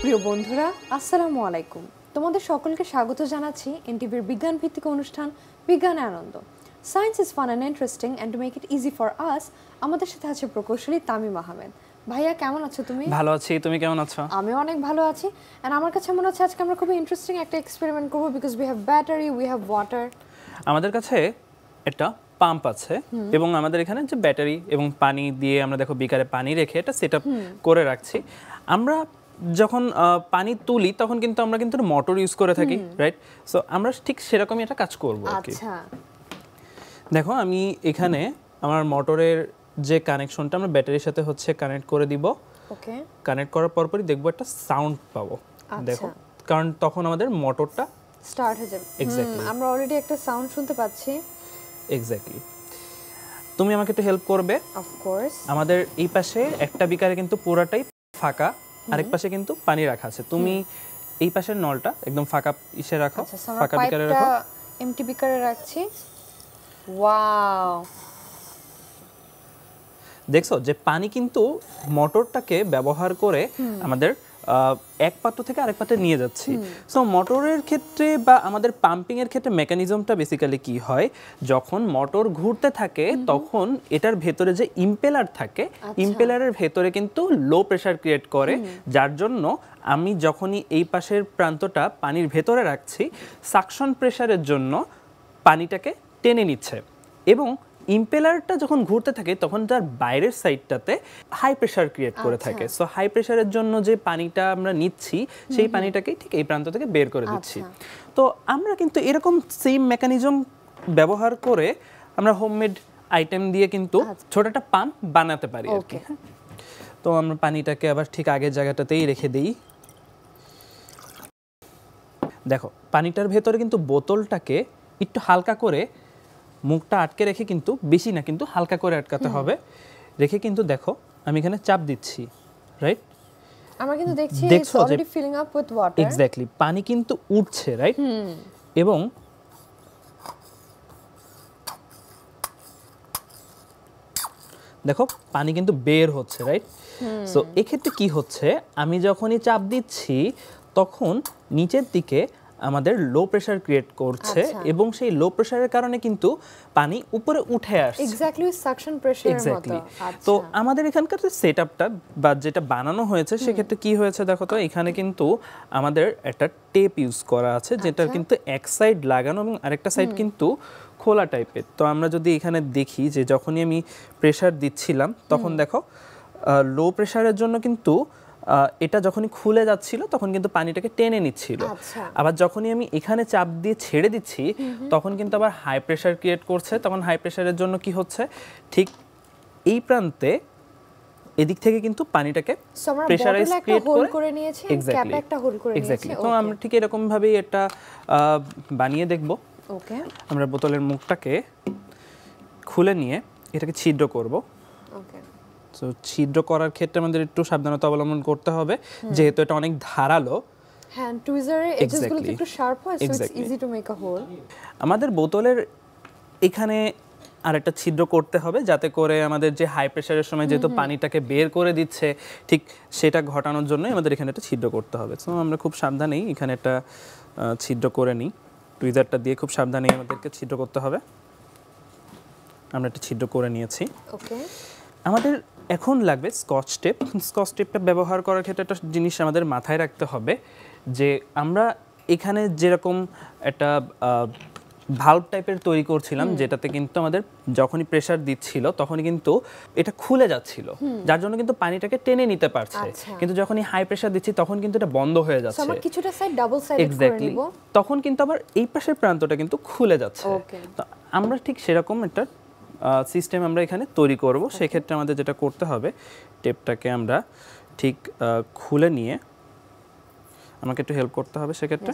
প্রিয় বন্ধুরা, আসসালামু আলাইকুম। তোমাদের সকলকে স্বাগত জানাচ্ছি এনটিভির বিজ্ঞান ভিত্তিক অনুষ্ঠান বিজ্ঞানে আনন্দ। Science is fun and interesting and to make it easy for us. আমাদের সাথে আছে প্রকৌশলী তামিম আহমেদ। ভাইয়া, কেমন আছো তুমি? ভালো আছি, তুমি কেমন আছো? আমি অনেক ভালো আছি। এন্ড আমার কাছে মনে হচ্ছে আজকে আমরা খুব ইন্টারেস্টিং একটা এক্সপেরিমেন্ট করব, because we have battery, we have water. আমাদের কাছে একটা পাম্প আছে এবং আমাদের এখানে যে ব্যাটারি এবং পানি দিয়ে আমরা দেখো বিকারে পানি রেখে এটা সেটআপ করে রাখছি। আমরা যখন পানি তুলি তখন কিন্তু আমরা কিন্তু মোটর ইউজ করে থাকি, রাইট? সো আমরা ঠিক সেরকমই একটা কাজ করব আর কি। আচ্ছা, দেখো আমি এখানে আমার মোটরের যে কানেকশনটা আমরা ব্যাটারির সাথে হচ্ছে কানেক্ট করে দিব। ওকে, কানেক্ট করার পরপরই দেখবো একটা সাউন্ড পাবো। দেখো, কারণ তখন আমাদের মোটরটা স্টার্ট হয়ে যাবে। এক্স্যাক্টলি, আমরা অলরেডি একটা সাউন্ড শুনতে পাচ্ছি। এক্স্যাক্টলি। তুমি আমাকে একটু হেল্প করবে। Of course. আমাদের এই পাশে একটা বিকারে কিন্তু পুরাটাই ফাঁকা, আরেক পাশে কিন্তু পানি রাখা আছে। তুমি এই পাশের নলটা একদম ফাঁকা ইসে রাখো, ফাঁকা বিকারে রাখো। এমটি বিকারে রাখছি। ওয়াও, দেখছো যে পানি কিন্তু মোটরটাকে ব্যবহার করে আমাদের এক পাত্র থেকে আরেক পাত্রে নিয়ে যাচ্ছি। সো মোটরের ক্ষেত্রে বা আমাদের পাম্পিং এর ক্ষেত্রে মেকানিজমটা বেসিক্যালি কি হয়, যখন মোটর ঘুরতে থাকে তখন এটার ভেতরে যে ইম্পেলার থাকে, ইম্পেলারের ভেতরে কিন্তু লো প্রেসার ক্রিয়েট করে, যার জন্য আমি যখনই এই পাশের প্রান্তটা পানির ভেতরে রাখছি, সাকশন প্রেসারের জন্য পানিটাকে টেনে নিচ্ছে এবং ইম্পেলারটা যখন ঘুরতে থাকে তখন তার বাইরের সাইডটাতে হাই প্রেসার ক্রিয়েট করে থাকে। সো হাই প্রেসারের জন্য যে পানিটা আমরা নিচ্ছি সেই পানিটাকেই ঠিক এই প্রান্ত থেকে বের করে দিচ্ছি। তো আমরা কিন্তু এরকম সেম মেকানিজম ব্যবহার করে আমরা হোমমেড আইটেম দিয়ে কিন্তু ছোট একটা পাম্প বানাতে পারি আর কি। তো আমরা পানিটাকে আবার ঠিক আগের জায়গাটাতেই রেখে দিই। দেখো পানিটার ভেতরে কিন্তু বোতলটাকে একটু হালকা করে মুখটা আটকে রেখে, কিন্তু বেশি না, কিন্তু হালকা করে আটকাতে হবে, রেখে কিন্তু দেখো আমি এখানে চাপ দিচ্ছি, রাইট? আমরা কিন্তু দেখছি it's already filling up with water. Exactly, পানি কিন্তু উঠছে, রাইট? এবং দেখো পানি কিন্তু বের হচ্ছে, রাইট? সো এক্ষেত্রে কি হচ্ছে, আমি যখনই চাপ দিচ্ছি তখন নিচের দিকে আমাদের লো প্রেসার ক্রিয়েট করছে এবং সেই লো প্রেসারের কারণে কিন্তু পানি উপরে উঠে আসছে, এক্স্যাক্টলি সাকশন প্রেসারের মতো। তো আমাদের এখানকার যে সেটআপটা বা যেটা বানানো হয়েছে সেক্ষেত্রে কি হয়েছে দেখো তো, এখানে কিন্তু আমাদের একটা টেপ ইউজ করা আছে, যেটা কিন্তু এক সাইড লাগানো এবং আরেকটা সাইড কিন্তু খোলা টাইপের। তো আমরা যদি এখানে দেখি যে যখনই আমি প্রেসার দিচ্ছিলাম তখন দেখো লো প্রেসারের জন্য কিন্তু এটা যখনই খুলে যাচ্ছিল তখন কিন্তু পানিটাকে টেনে নিচ্ছিল। আবার যখনই আমি এখানে চাপ দিয়ে ছেড়ে দিচ্ছি তখন কিন্তু আবার হাই প্রেসার ক্রিয়েট করছে। তখন হাই প্রেসারের জন্য কি হচ্ছে, ঠিক এই প্রান্তে এদিক থেকে কিন্তু পানিটাকে প্রেসারাইজ ক্রিয়েট করে নিয়েছি, ক্যাপে একটা হোল করে নিয়েছি। তো আমরা ঠিক এরকম ভাবেই এটা বানিয়ে দেখব। ওকে, আমরা বোতলের মুখটাকে খুলে নিয়ে এটাকে ছিদ্র করব। ওকে, সো ছিদ্র করার ক্ষেত্রে আমাদের একটু সাবধানতা অবলম্বন করতে হবে, যেহেতু এটা অনেক ধারালো। হ্যান্ড টুইজারের এজেসগুলো একটু শার্প হয়, so it's easy to make a hole. আমাদের বোতলের এখানে আরেকটা ছিদ্র করতে হবে, যাতে করে আমাদের যে হাই প্রেসারের সময় যেহেতু পানিটাকে বের করে দিচ্ছে, ঠিক সেটা ঘটানোর জন্য আমাদের এখানে একটা ছিদ্র করতে হবে। সো আমরা খুব সাবধানেই এখানে একটা ছিদ্র করে নিই, টুইজারটা দিয়ে খুব সাবধানেই আমাদেরকে ছিদ্র করতে হবে। আমরা একটা ছিদ্র করে নিয়েছি। ওকে, আমাদের এখন লাগবে স্কচ টেপ। স্কচ টেপটা ব্যবহার করার ক্ষেত্রে একটা জিনিস আমাদের মাথায় রাখতে হবে, যে আমরা এখানে যেরকম একটা ভালভ টাইপের তৈরি করছিলাম, যেটাতে কিন্তু আমাদের যখনই প্রেসার দিচ্ছিল তখনই কিন্তু এটা খুলে যাচ্ছিল, যার জন্য কিন্তু পানিটাকে টেনে নিতে পারছে। কিন্তু যখনই হাই প্রেসার দিচ্ছি তখন কিন্তু এটা বন্ধ হয়ে যাচ্ছে। আমরা কিছুটা সাইড ডাবল সাইডেড করে নিব, তখন কিন্তু আবার এই পাশের প্রান্তটা কিন্তু খুলে যাচ্ছে। তো আমরা ঠিক সেরকম একটা সিস্টেম আমরা এখানে তৈরি করব। সেক্ষেত্রে আমাদের যেটা করতে হবে, টেপটাকে আমরা ঠিক খুলে নিয়ে, আমাকে একটু হেল্প করতে হবে সেক্ষেত্রে।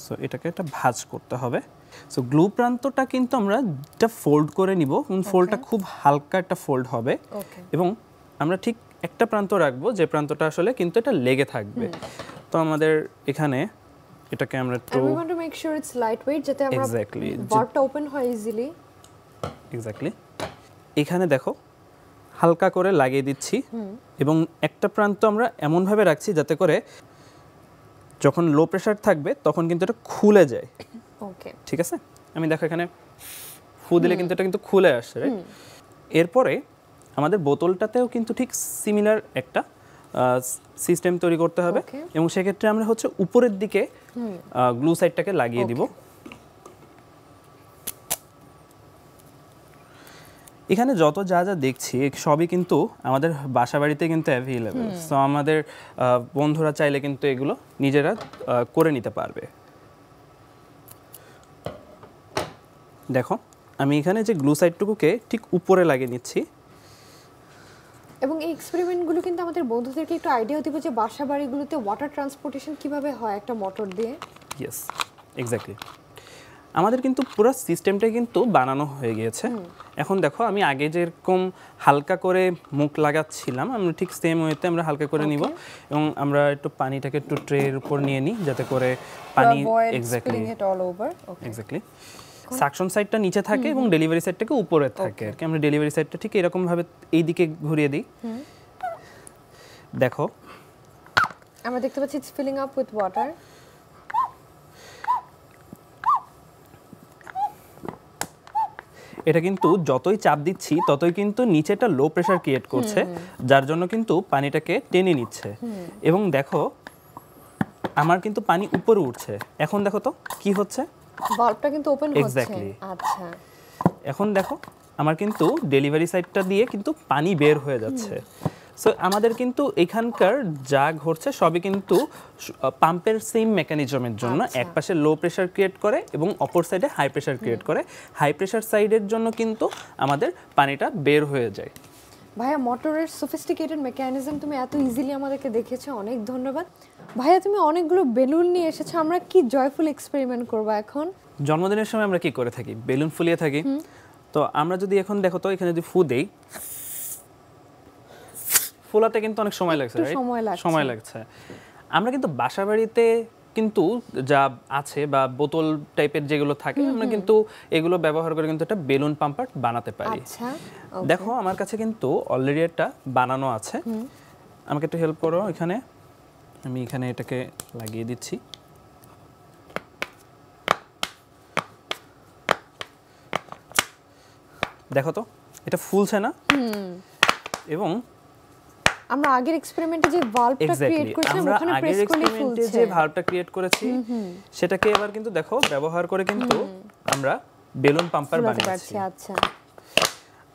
সো এটাকে একটা ভাঁজ করতে হবে। সো গ্লু প্রান্তটা কিন্তু আমরা একটা ফোল্ড করে নিব, ফোল্ডটা খুব হালকা একটা ফোল্ড হবে এবং আমরা ঠিক একটা প্রান্ত রাখবো যে প্রান্তটা আসলে কিন্তু এটা লেগে থাকবে। তো আমাদের এখানে এটাকে আমরা একটু we want to make sure it's lightweight, যাতে আমরা ভালভটা ওপেন হয় ইজিলি। এক্স্যাক্টলি। এখানে দেখো হালকা করে লাগিয়ে দিচ্ছি এবং একটা প্রান্ত আমরা এমনভাবে রাখছি যাতে করে যখন লো প্রেশার থাকবে তখন কিন্তু এটা খুলে যায়। ওকে, ঠিক আছে, আমি দেখো এখানে ফু দিলে কিন্তু এটা কিন্তু খুলে আসছে, রাইট? এরপরে আমাদের বোতলটাতেও কিন্তু ঠিক সিমিলার একটা সিস্টেম তৈরি করতে হবে এবং সেক্ষেত্রে আমরা হচ্ছে উপরের দিকে গ্লু সাইডটাকে লাগিয়ে দিব। এখানে যত যা যা দেখছি সবই কিন্তু আমাদের বাসা বাড়িতে কিন্তু অ্যাভেলেবল, সো আমাদের বন্ধুরা চাইলে কিন্তু এগুলো নিজেরা করে নিতে পারবে। দেখো আমি এখানে যে গ্লু সাইডটুকুকে ঠিক উপরে লাগিয়ে নিচ্ছি এবং এই এক্সপেরিমেন্টগুলো কিন্তু আমাদের বন্ধুদেরকে একটু আইডিয়া দিব যে বাসা বাড়িগুলোতে ওয়াটার ট্রান্সপোর্টেশন কিভাবে হয় একটা মোটর দিয়ে। Yes, exactly. আমাদের কিন্তু পুরো সিস্টেমটাই কিন্তু বানানো হয়ে গিয়েছে। এখন দেখো আমি আগে যেরকম হালকা করে মুখ লাগাচ্ছিলাম আমরা ঠিক সেম ওয়েতে আমরা হালকা করে নিব এবং আমরা একটু পানিটাকে একটু ট্রের উপর নিয়ে নিই যাতে করে পানি এক্স্যাক্টলি সাকশন সাইডটা নিচে থাকে এবং ডেলিভারি সাইডটাকে উপরে থাকে আর কি। আমরা ডেলিভারি সাইডটা ঠিক এরকম ভাবে এই দিকে ঘুরিয়ে দিই। দেখো আমরা দেখতে পাচ্ছি it's filling up with water. এটা কিন্তু যতই চাপ দিচ্ছি ততই কিন্তু নিচেটা লো প্রেসার ক্রিয়েট করছে, যার জন্য কিন্তু পানিটাকে টেনে নিচ্ছে। এবং দেখো আমার কিন্তু পানি উপরে উঠছে। এখন দেখো তো কি হচ্ছে, ভালভটা কিন্তু ওপেন হচ্ছে। এক্স্যাক্টলি। আচ্ছা, এখন দেখো আমার কিন্তু ডেলিভারি সাইডটা দিয়ে কিন্তু পানি বের হয়ে যাচ্ছে। সো আমাদের কিন্তু এখানকার যা ঘটছে সবই কিন্তু পাম্পের সেম মেকানিজমের জন্য। এক পাশে লো প্রেসার ক্রিয়েট করে এবং অপর সাইডে হাই প্রেসার ক্রিয়েট করে। হাই প্রেসার সাইডের জন্য কিন্তু আমাদের পানিটা বের হয়ে যায়। ভাইয়া মোটরের সফিস্টিকেটেড মেকানিজম তুমি এত ইজিলি আমাদেরকে দেখিয়েছো, অনেক ধন্যবাদ। ভাইয়া তুমি অনেকগুলো বেলুন নিয়ে এসেছো, আমরা কি জয়ফুল এক্সপেরিমেন্ট করব এখন? জন্মদিনের সময় আমরা কি করে থাকি, বেলুন ফুলিয়ে থাকি। তো আমরা যদি এখন দেখো তো এখানে যদি ফু দেই, ফোলাতে কিন্তু অনেক সময় লাগছে, সময় লাগছে। আমরা কিন্তু বাসা বাড়িতে কিন্তু যা আছে বা বোতল টাইপের যেগুলো থাকে আমরা কিন্তু এগুলো ব্যবহার করে কিন্তু একটা বেলুন পাম্পার বানাতে পারি। দেখো আমার কাছে কিন্তু অলরেডি একটা বানানো আছে, আমাকে একটু হেল্প করো। এখানে আমি এখানে এটাকে লাগিয়ে দিচ্ছি। দেখো তো এটা ফুলছে না? এবং আমরা আগের এক্সপেরিমেন্টে যে ভালভটা ক্রিয়েট করেছিলাম ওখানে প্রেস করলে ফুলছে, যে ভালভটা ক্রিয়েট করেছি সেটাকে এবার কিন্তু দেখো ব্যবহার করে কিন্তু আমরা বেলুন পাম্পার বানিয়েছি। আচ্ছা,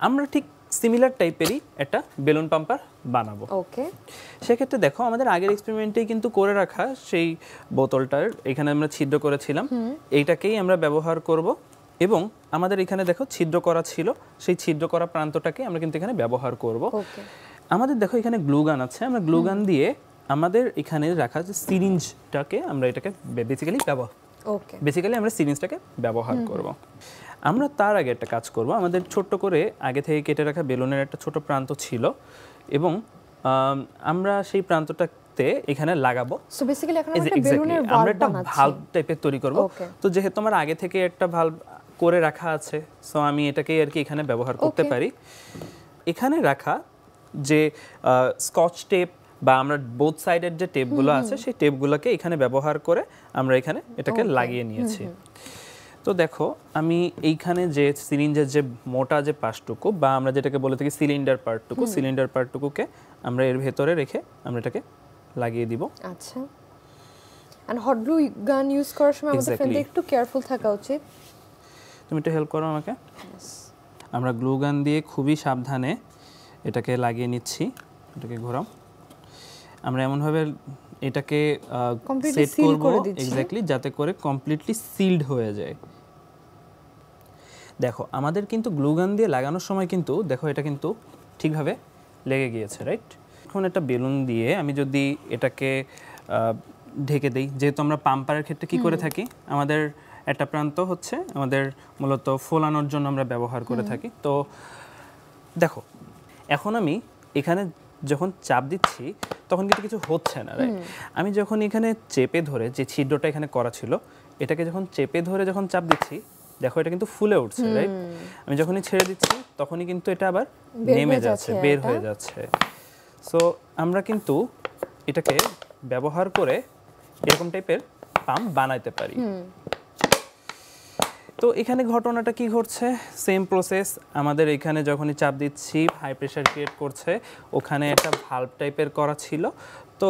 আমরা ঠিক সিমিলার টাইপেরই একটা বেলুন পাম্পার বানাবো। ওকে, সেক্ষেত্রে দেখো আমাদের আগের এক্সপেরিমেন্টেই কিন্তু করে রাখা সেই বোতলটার এখানে আমরা ছিদ্র করেছিলাম, এইটাকেই আমরা ব্যবহার করব। এবং আমাদের এখানে দেখো ছিদ্র করা ছিল, সেই ছিদ্র করা প্রান্তটাকে আমরা কিন্তু এখানে ব্যবহার করব। আমাদের দেখো এখানে গ্লু গান আছে, আমরা গ্লু গান দিয়ে আমাদের এখানে রাখা যে সিরিঞ্জটাকে আমরা এটাকে বেসিক্যালি আমরা সিরিঞ্জটাকে ব্যবহার করব। আমরা তার আগে একটা কাজ করব, আমাদের ছোট্ট করে আগে থেকে কেটে রাখা বেলুনের একটা ছোট প্রান্ত ছিল এবং আমরা সেই প্রান্তটাতে এখানে লাগাবো। সো বেসিক্যালি এখন আমরা একটা বেলুনের ভালভ বানাচ্ছি, ভালভ টাইপের তৈরি করব। তো যেহেতু আমার আগে থেকে একটা ভালভ করে রাখা আছে, সো আমি এটাকে আর কি এখানে ব্যবহার করতে পারি। এখানে রাখা যে স্কচ টেপ বা আমরা বোথ সাইডের যে টেপগুলো আছে সেই টেপগুলোকে এখানে ব্যবহার করে আমরা এখানে এটাকে লাগিয়ে নিয়েছি। তো দেখো আমি এইখানে যে সিরিঞ্জের যে মোটা যে পাশটুকু বা আমরা যেটাকে বলে থাকি সিলিন্ডার পার্টটুকুকে আমরা এর ভেতরে রেখে আমরা এটাকে লাগিয়ে দিব। আচ্ছা, and hot glue gun use করার সময় আমাদের ফ্রেন্ডদের একটু কেয়ারফুল থাকা উচিত। তুমি একটু হেল্প করো আমাকে। আমরা গ্লু গান দিয়ে খুবই সাবধানে এটাকে লাগিয়ে নিচ্ছি। এটাকে ঘোরাও। আমরা এমনভাবে এটাকে সেট করব এক্স্যাক্টলি যাতে করে কমপ্লিটলি সিলড হয়ে যায়। দেখো আমাদের কিন্তু গ্লু গান দিয়ে লাগানোর সময় কিন্তু দেখো এটা কিন্তু ঠিকভাবে লেগে গিয়েছে, রাইট? এখন একটা বেলুন দিয়ে আমি যদি এটাকে ঢেকে দেই, যেহেতু আমরা পাম্পারের ক্ষেত্রে কি করে থাকি, আমাদের একটা প্রান্ত হচ্ছে আমাদের মূলত ফোলানোর জন্য আমরা ব্যবহার করে থাকি। তো দেখো এখন আমি এখানে যখন চাপ দিচ্ছি তখন কিন্তু কিছু হচ্ছে না, রাইট? আমি যখন এখানে চেপে ধরে যে ছিদ্রটা এখানে করা ছিল এটাকে যখন চেপে ধরে যখন চাপ দিচ্ছি দেখো এটা কিন্তু ফুলে উঠছে, রাইট? আমি যখনই ছেড়ে দিচ্ছি তখনই কিন্তু এটা আবার নেমে যাচ্ছে, বের হয়ে যাচ্ছে। সো আমরা কিন্তু এটাকে ব্যবহার করে এরকম টাইপের পাম্প বানাইতে পারি। তো এখানে ঘটনাটা কি ঘটছে, সেম প্রসেস। আমাদের এখানে যখনই চাপ দিচ্ছি হাই প্রেশার ক্রিয়েট করছে, ওখানে একটা ভালভ টাইপের করা ছিল। তো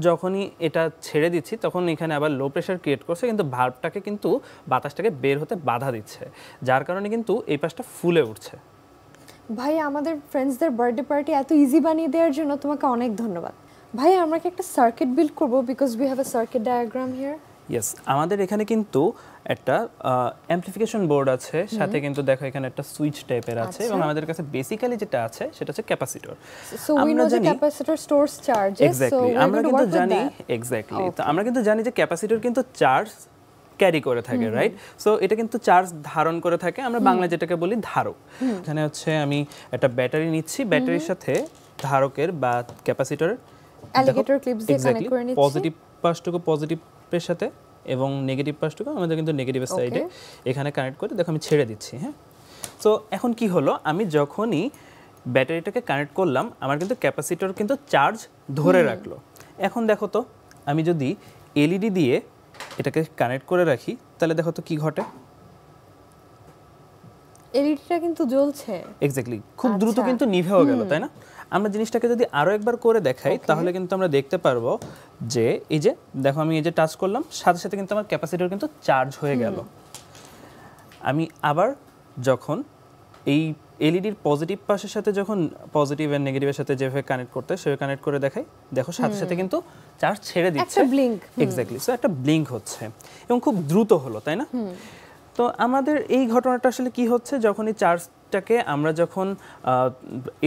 যখনই এটা ছেড়ে দিচ্ছি তখন এখানে আবার লো প্রেশার ক্রিয়েট করছে, কিন্তু ভালভটাকে কিন্তু বাতাসটাকে বের হতে বাধা দিচ্ছে, যার কারণে কিন্তু এই পাশটা ফুলে উঠছে। ভাই আমাদের ফ্রেন্ডসদের বার্থডে পার্টি এত ইজি বানিয়ে দেওয়ার জন্য তোমাকে অনেক ধন্যবাদ। ভাই আমরা কি একটা সার্কিট বিল্ড করব, because we have a circuit diagram here? Yes, আমাদের এখানে কিন্তু একটা অ্যামপ্লিফিকেশন বোর্ড আছে, সাথে কিন্তু দেখো এখানে একটা সুইচ টাইপের আছে, এবং আমাদের কাছে বেসিক্যালি যেটা আছে সেটা হচ্ছে capacitor. So we know the capacitor stores charges, exactly, আমরা কিন্তু জানি, এক্স্যাক্টলি, তো আমরা কিন্তু জানি যে ক্যাপাসিটর কিন্তু চার্জ ক্যারি করে থাকে, রাইট? সো এটা কিন্তু চার্জ ধারণ করে থাকে, আমরা বাংলা যেটাকে বলি ধারক। এখানে হচ্ছে আমি একটা ব্যাটারি নিচ্ছি, ব্যাটারির সাথে ধারকের বা ক্যাপাসিটর অ্যালিগেটর ক্লিপস দিয়ে কানেক্ট করে নিচ্ছি। পজিটিভ পাশটুকু পজিটিভের সাথে এবং নেগেটিভ পাশটুকু আমাদের কিন্তু নেগেটিভের সাইডে এখানে কানেক্ট করে দেখো আমি ছেড়ে দিচ্ছি। হ্যাঁ, সো এখন কি হলো, আমি যখনই ব্যাটারিটাকে কানেক্ট করলাম আমার কিন্তু ক্যাপাসিটর কিন্তু চার্জ ধরে রাখলো। এখন দেখো তো আমি যদি এলইডি দিয়ে এটাকে কানেক্ট করে রাখি তাহলে দেখো তো কি ঘটে। এলইডিটা কিন্তু জ্বলছে। এক্স্যাক্টলি, খুব দ্রুত কিন্তু নিভেও গেল, তাই না? আমরা জিনিসটাকে যদি আরো একবার করে দেখাই তাহলে কিন্তু আমরা দেখতে পারবো যে এই যে দেখো আমি এই যে টাচ করলাম সাথে সাথে কিন্তু আমার ক্যাপাসিটর কিন্তু চার্জ হয়ে গেল। আমি আবার যখন এই এলইডির পজিটিভ পাশের সাথে যখন পজিটিভ আর নেগেটিভের সাথে যেভাবে কানেক্ট করতে সেভাবে কানেক্ট করে দেখাই, দেখো সাথে সাথে কিন্তু চার্জ ছেড়ে দিচ্ছে, একটা ব্লিঙ্ক। এক্স্যাক্টলি, সো একটা ব্লিঙ্ক হচ্ছে এবং খুব দ্রুত হলো, তাই না? তো আমাদের এই ঘটনাটা আসলে কি হচ্ছে, যখন এই চার্জটাকে আমরা যখন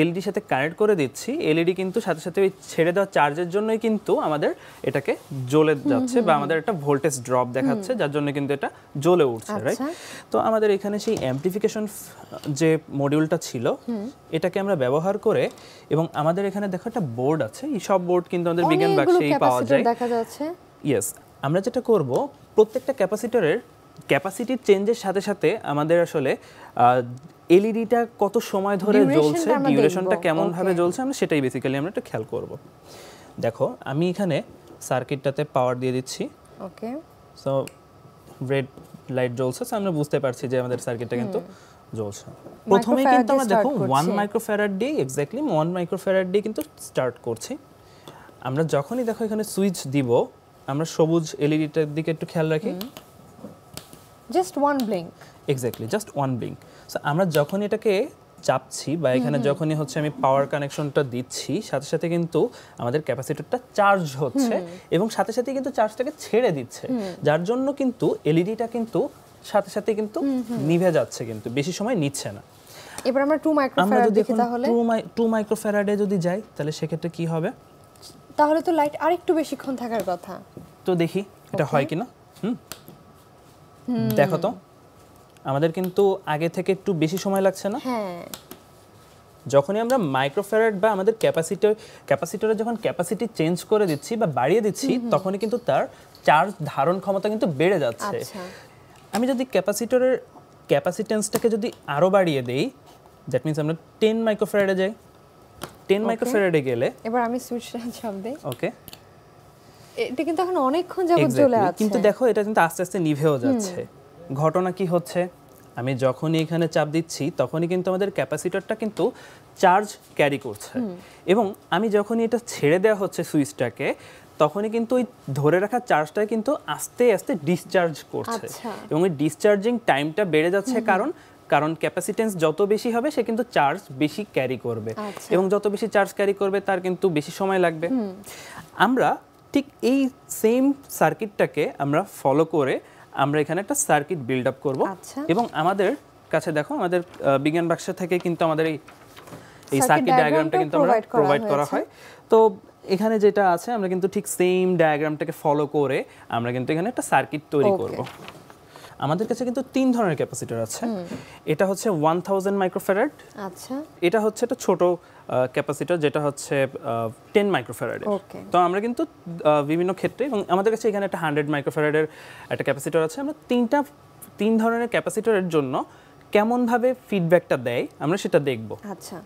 এলইডির সাথে কানেক্ট করে দিচ্ছি, এলইডি কিন্তু সাথে সাথে ওই ছেড়ে দেওয়া চার্জের জন্যই কিন্তু আমাদের এটাকে জ্বলে যাচ্ছে বা আমাদের একটা ভোল্টেজ ড্রপ দেখাচ্ছে, যার জন্য কিন্তু এটা জ্বলে উঠছে, রাইট? তো আমাদের এখানে সেই অ্যামপ্লিফিকেশন যে মডিউলটা ছিল এটাকে আমরা ব্যবহার করে, এবং আমাদের এখানে দেখো একটা বোর্ড আছে, এই সব বোর্ড কিন্তু আমাদের বিজ্ঞান বাক্সেই পাওয়া যায়, দেখা যাচ্ছে। ইয়েস, আমরা যেটা করব প্রত্যেকটা ক্যাপাসিটরের ক্যাপাসিটির চেঞ্জের সাথে সাথে আমাদের আসলে এলইডিটা কত সময় ধরে জ্বলছে, ডিউরেশনটা কেমন ভাবে জ্বলছে, আমরা সেটাই বেসিক্যালি আমরা একটু খেয়াল করব। দেখো আমি এখানে সার্কিটটাতে পাওয়ার দিয়ে দিচ্ছি, ওকে, সো রেড লাইট জ্বলছে, সো আমরা বুঝতে পারছি যে আমাদের সার্কিটটা কিন্তু জ্বলছে। প্রথমেই কিন্তু আমরা দেখো 1 মাইক্রোফ্যারাড দিয়ে, এক্স্যাক্টলি 1 মাইক্রোফ্যারাড দিয়ে কিন্তু স্টার্ট করছি। আমরা যখনই দেখো এখানে সুইচ দিব, আমরা সবুজ এলইডিটার দিকে একটু খেয়াল রাখি, just one blink, exactly just one blink. So আমরা যখন এটাকে চাপছি বা এখানে যখনই হচ্ছে আমি পাওয়ার কানেকশনটা দিচ্ছি, সাথে সাথে কিন্তু আমাদের ক্যাপাসিটরটা চার্জ হচ্ছে এবং সাথে সাথে কিন্তু চার্জটাকে ছেড়ে দিচ্ছে, যার জন্য কিন্তু এলইডিটা কিন্তু সাথে সাথে কিন্তু নিভে যাচ্ছে, কিন্তু বেশি সময় নিচ্ছে না। এবার আমরা 2 মাইক্রোফ্যারাড দেখি, তাহলে 2 মাইক্রোফ্যারাডে যদি যাই তাহলে সেক্ষেত্রে কি হবে, তাহলে তো লাইট আরেকটু বেশিক্ষণ থাকার কথা। তো দেখি এটা হয় কিনা। দেখো তো আমাদের কিন্তু আগে থেকে একটু বেশি সময় লাগছে না? হ্যাঁ, যখনই আমরা মাইক্রোফ্যারাড বা আমাদের ক্যাপাসিটরে যখন ক্যাপাসিটি চেঞ্জ করে দিচ্ছি বা বাড়িয়ে দিচ্ছি, তখনই কিন্তু তার চার্জ ধারণ ক্ষমতা কিন্তু বেড়ে যাচ্ছে। আমি যদি ক্যাপাসিটরের ক্যাপাসিটেন্সটাকে যদি আরো বাড়িয়ে দেই, দ্যাট মিন্স আমরা 10 মাইক্রোফ্যারাডে যাই, 10 মাইক্রোফ্যারাডে গেলে এবার আমি সুইচটা চাপ দেই, ওকে, এটা কিন্তু এখন অনেকক্ষণ যাবত জ্বলে আছে, কিন্তু দেখো এটা কিন্তু আস্তে আস্তে নিভেও যাচ্ছে। ঘটনা কি হচ্ছে, আমি যখনই এখানে চাপ দিচ্ছি তখনই কিন্তু আমাদের ক্যাপাসিটরটা কিন্তু চার্জ ক্যারি করছে, এবং আমি যখনই এটা ছেড়ে দেওয়া হচ্ছে সুইচটাকে, তখনই কিন্তু ওই ধরে রাখা চার্জটা কিন্তু আস্তে আস্তে ডিসচার্জ করছে, এবং ওই ডিসচার্জিং টাইমটা বেড়ে যাচ্ছে, কারণ ক্যাপাসিটেন্স যত বেশি হবে সে কিন্তু চার্জ বেশি ক্যারি করবে, এবং যত বেশি চার্জ ক্যারি করবে তার কিন্তু বেশি সময় লাগবে। আমরা ঠিক এই সেম সার্কিটটাকে আমরা ফলো করে আমরা এখানে একটা সার্কিট বিল্ড আপ করব, এবং আমাদের কাছে দেখো আমাদের বিজ্ঞান বাক্স থেকে কিন্তু আমাদের এই সার্কিট ডায়াগ্রামটা কিন্তু আমরা প্রোভাইড করা হয়। তো এখানে যেটা আছে আমরা কিন্তু ঠিক সেম ডায়াগ্রামটাকে ফলো করে আমরা কিন্তু এখানে একটা সার্কিট তৈরি করব। আমাদের কাছে কিন্তু 3 ধরনের ক্যাপাসিটর আছে। এটা হচ্ছে 1000 মাইক্রোফ্যারাড, আচ্ছা, এটা হচ্ছে একটা ছোট ক্যাপাসিটর যেটা হচ্ছে 10 মাইক্রোফ্যারাডের। তো আমরা কিন্তু বিভিন্ন ক্ষেত্রে, এবং আমাদের কাছে এখানে একটা 100 মাইক্রোফ্যারাডের একটা ক্যাপাসিটর আছে, আমরা তিন ধরনের ক্যাপাসিটরের জন্য কেমনভাবে ফিডব্যাকটা দেয় আমরা সেটা দেখব। আচ্ছা,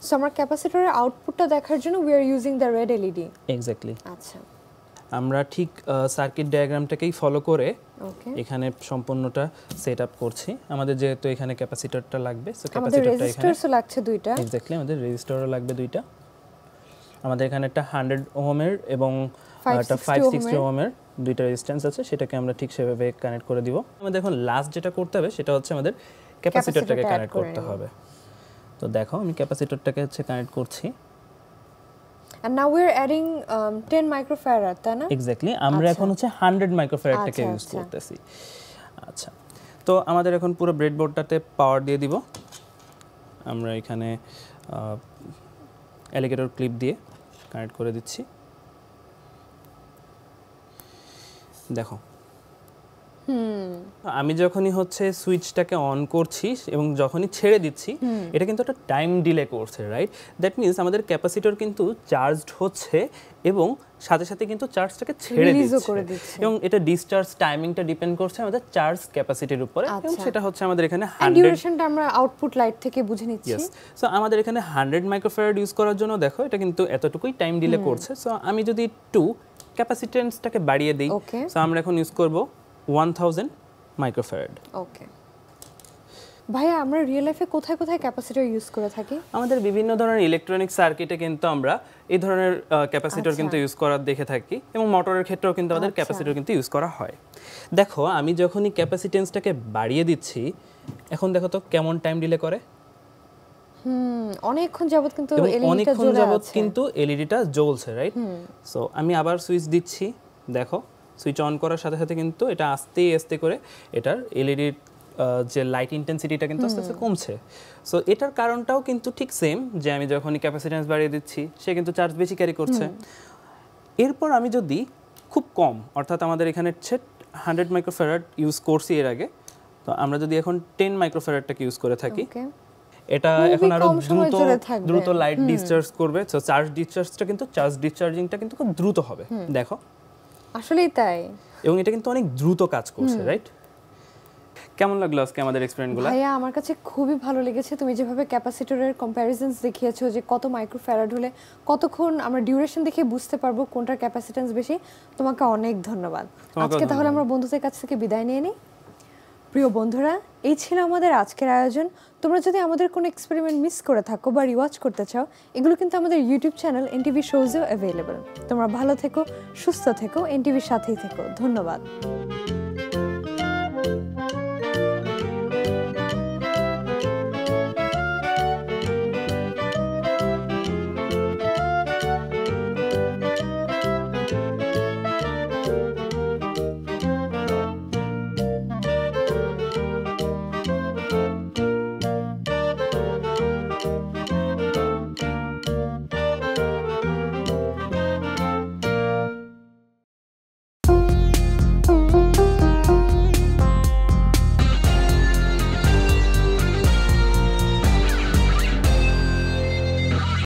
সো আমরা ক্যাপাসিটরের আউটপুটটা দেখার জন্য we are using the red LED. Exactly. আচ্ছা, আমরা ঠিক সার্কিট ডায়াগ্রামটাকেই ফলো করে ওকে, এখানে সম্পূর্ণটা সেট আপ করছি। আমাদের যেহেতু এখানে ক্যাপাসিটরটা লাগবে, সো আমাদের ক্যাপাসিটরটা এখানে রেজিস্টরসও লাগছে দুইটা। এক্স্যাক্টলি, আমাদের রেজিস্টরও লাগবে দুইটা। আমাদের এখানে একটা 100 ওহমের এবং একটা 560 ওহমের দুইটা রেজিস্ট্যান্স আছে, সেটাকে আমরা ঠিক সেভাবে কানেক্ট করে দিব। আমাদের এখন লাস্ট যেটা করতে হবে সেটা হচ্ছে আমাদের ক্যাপাসিটরটাকে কানেক্ট করতে হবে। তো দেখো আমি ক্যাপাসিটরটাকে হচ্ছে কানেক্ট করছি। And now we are adding 10 microfarad, তাই না? এক্স্যাক্টলি, আমরা এখন হচ্ছে 100 মাইক্রোফ্যারাডটাকে ইউজ করতেছি। আচ্ছা, তো আমাদের এখন পুরো ব্রেডবোর্ডটাতে পাওয়ার দিয়ে দিব। আমরা এখানে অ্যালিগেটর ক্লিপ দিয়ে কানেক্ট করে দিচ্ছি। দেখো আমি যখনই হচ্ছে সুইচটাকে অন করছি এবং যখনই ছেড়ে দিচ্ছি, এটা কিন্তু একটা টাইম ডিলে করছে, রাইট? দ্যাট মিনস আমাদের ক্যাপাসিটর কিন্তু চার্জড হচ্ছে এবং সাথে সাথে কিন্তু চার্জটাকে ছেড়ে দিচ্ছে, এবং এটা ডিসচার্জ টাইমিংটা ডিপেন্ড করছে আমাদের চার্জ ক্যাপাসিটির উপরে, এবং সেটা হচ্ছে আমাদের এখানে 100 ডিউরেশনটা আমরা আউটপুট লাইট থেকে বুঝে নিচ্ছি। সো আমাদের এখানে 100 মাইক্রোফ্যারাড ইউজ করার জন্য দেখো এটা কিন্তু এতটুকুই টাইম ডিলে করছে। সো আমি যদি একটু ক্যাপাসিটেন্সটাকে বাড়িয়ে দেই, সো আমরা এখন ইউজ করব 1000 মাইক্রোফ্যারাড। ওকে ভাইয়া, আমরা রিয়েল লাইফে কোথায় কোথায় ক্যাপাসিটর ইউজ করে থাকি? আমাদের বিভিন্ন ধরনের ইলেকট্রনিক সার্কিটে কিন্তু আমরা এই ধরনের ক্যাপাসিটর কিন্তু ইউজ করা দেখে থাকি, এবং মোটরের ক্ষেত্রেও কিন্তু আমাদের ক্যাপাসিটর কিন্তু ইউজ করা হয়। দেখো আমি যখনই ক্যাপাসিটেন্সটাকে বাড়িয়ে দিচ্ছি, এখন দেখো তো কেমন টাইম ডিলে করে। অনেকক্ষণ যাবত কিন্তু এলইডিটা জ্বলছে, রাইট? সো আমি আবার সুইচ দিচ্ছি, দেখো সুইচ অন করার সাথে সাথে কিন্তু এটা আস্তে আস্তে করে এটার এলইডির যে লাইট ইন্টেন্সিটিটা কিন্তু আস্তে আস্তে কমছে। সো এটার কারণটাও কিন্তু ঠিক সেম, যে আমি যখনই ক্যাপাসিটেন্স বাড়িয়ে দিচ্ছি সে কিন্তু চার্জ বেশি ক্যারি করছে। এরপর আমি যদি খুব কম, অর্থাৎ আমাদের এখানে 100 মাইক্রোফ্যারাড ইউজ করছি এর আগে, তো আমরা যদি এখন 10 মাইক্রোফ্যারাডটাকে ইউজ করে থাকি, এটা এখন আরো দ্রুত লাইট ডিসচার্জ করবে। সো চার্জ ডিসচার্জটা কিন্তু ডিসচার্জিংটা কিন্তু খুব দ্রুত হবে। দেখো আসলেই তাই, এবং এটা কিন্তু অনেক দ্রুত কাজ করছে, রাইট? কেমন লাগলো আজকে আমাদের এক্সপেরিমেন্টগুলো? ভাইয়া আমার কাছে খুবই ভালো লেগেছে। তুমি যেভাবে ক্যাপাসিটরের কম্প্যারিজনস দেখিয়েছো, যে কত মাইক্রোফ্যারাড হলে কতক্ষণ আমরা ডিউরেশন দেখে বুঝতে পারবো কোনটার ক্যাপাসিটেন্স বেশি, তোমাকে অনেক ধন্যবাদ। আজকে তাহলে আমরা বন্ধুদের কাছ থেকে বিদায় নিয়ে নিই। প্রিয় বন্ধুরা, এই ছিল আমাদের আজকের আয়োজন। তোমরা যদি আমাদের কোনো এক্সপেরিমেন্ট মিস করে থাকো বা রিওয়াচ করতে চাও, এগুলো কিন্তু আমাদের ইউটিউব চ্যানেল এনটিভি শোজেও অ্যাভেলেবল। তোমরা ভালো থেকো, সুস্থ থেকো, এনটিভির সাথেই থেকো। ধন্যবাদ।